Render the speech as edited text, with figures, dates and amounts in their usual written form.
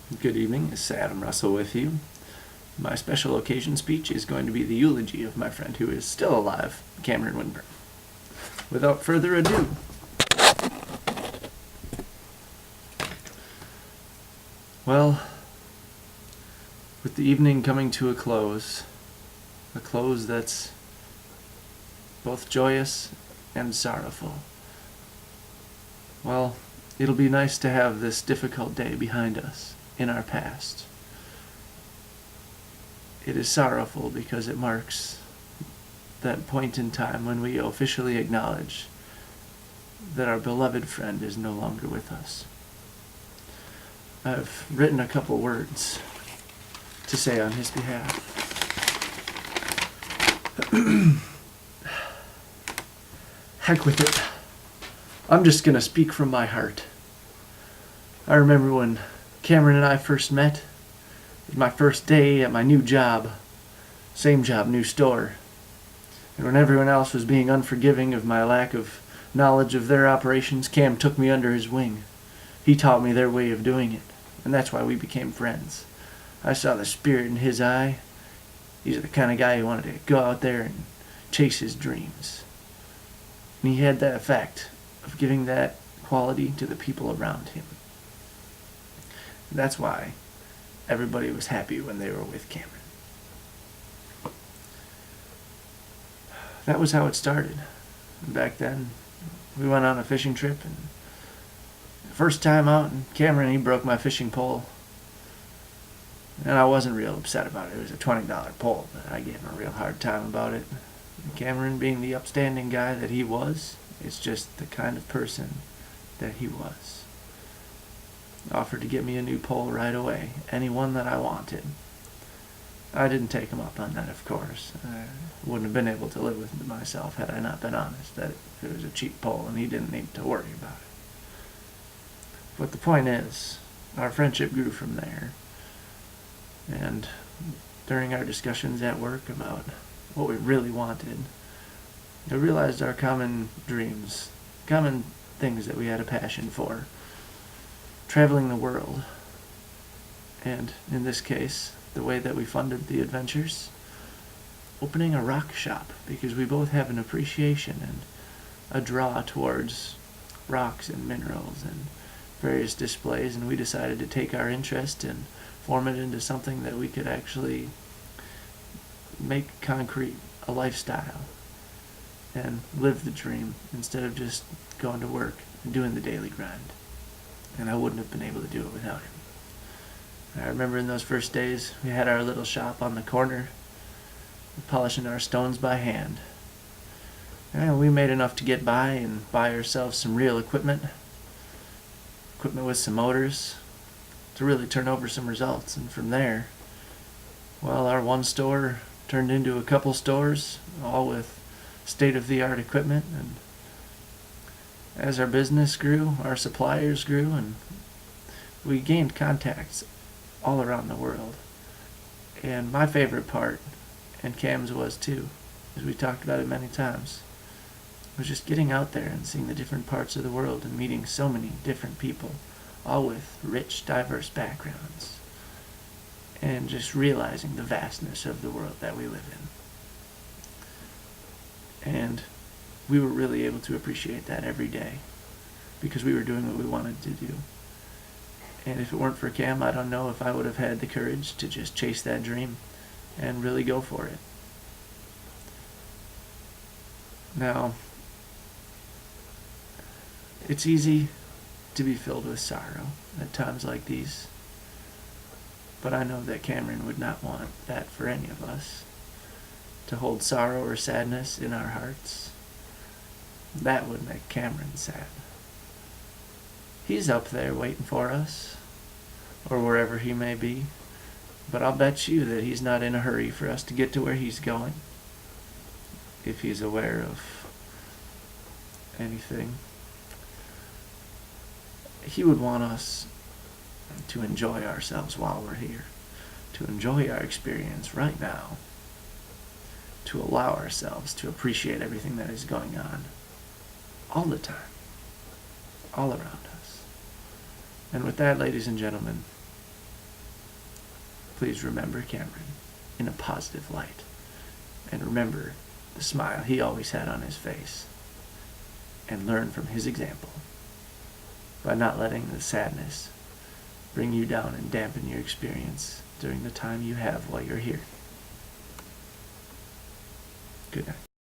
Good evening, it's Adam Russell with you. My special occasion speech is going to be the eulogy of my friend who is still alive, Cameron Winburn. Without further ado, well, with the evening coming to a close that's both joyous and sorrowful, well, it'll be nice to have this difficult day behind us in our past. It is sorrowful because it marks that point in time when we officially acknowledge that our beloved friend is no longer with us. I've written a couple words to say on his behalf. Heck with it. I'm just gonna speak from my heart. I remember when Cameron and I first met. It was my first day at my new job. Same job, new store. And when everyone else was being unforgiving of my lack of knowledge of their operations, Cam took me under his wing. He taught me their way of doing it, and that's why we became friends. I saw the spirit in his eye. He's the kind of guy who wanted to go out there and chase his dreams. And he had that effect of giving that quality to the people around him. And that's why everybody was happy when they were with Cameron. That was how it started. Back then, we went on a fishing trip, and the first time out, Cameron, he broke my fishing pole. And I wasn't real upset about it. It was a $20 pole, but I gave him a real hard time about it. And Cameron, being the upstanding guy that he was, it's just the kind of person that he was. Offered to get me a new pole right away, any one that I wanted. I didn't take him up on that, of course. I wouldn't have been able to live with myself had I not been honest that it was a cheap pole and he didn't need to worry about it. But the point is, our friendship grew from there. And during our discussions at work about what we really wanted, I realized our common dreams, common things that we had a passion for. Traveling the world, and in this case, the way that we funded the adventures, opening a rock shop, because we both have an appreciation and a draw towards rocks and minerals and various displays, and we decided to take our interest and form it into something that we could actually make concrete, a lifestyle, and live the dream instead of just going to work and doing the daily grind. And I wouldn't have been able to do it without him. I remember in those first days, we had our little shop on the corner, polishing our stones by hand. And we made enough to get by and buy ourselves some real equipment with some motors, to really turn over some results. And from there, well, our one store turned into a couple stores, all with state-of-the-art equipment. And as our business grew, our suppliers grew, and we gained contacts all around the world. And my favorite part, and Cam's was too, as we talked about it many times, was just getting out there and seeing the different parts of the world and meeting so many different people, all with rich, diverse backgrounds, and just realizing the vastness of the world that we live in. And we were really able to appreciate that every day because we were doing what we wanted to do. And if it weren't for Cam, I don't know if I would have had the courage to just chase that dream and really go for it. Now, it's easy to be filled with sorrow at times like these, but I know that Cameron would not want that for any of us, to hold sorrow or sadness in our hearts. That would make Cameron sad. He's up there waiting for us, or wherever he may be, but I'll bet you that he's not in a hurry for us to get to where he's going, if he's aware of anything. He would want us to enjoy ourselves while we're here, to enjoy our experience right now, to allow ourselves to appreciate everything that is going on all the time, all around us. And with that, ladies and gentlemen, please remember Cameron in a positive light. And remember the smile he always had on his face. And learn from his example by not letting the sadness bring you down and dampen your experience during the time you have while you're here. Good night.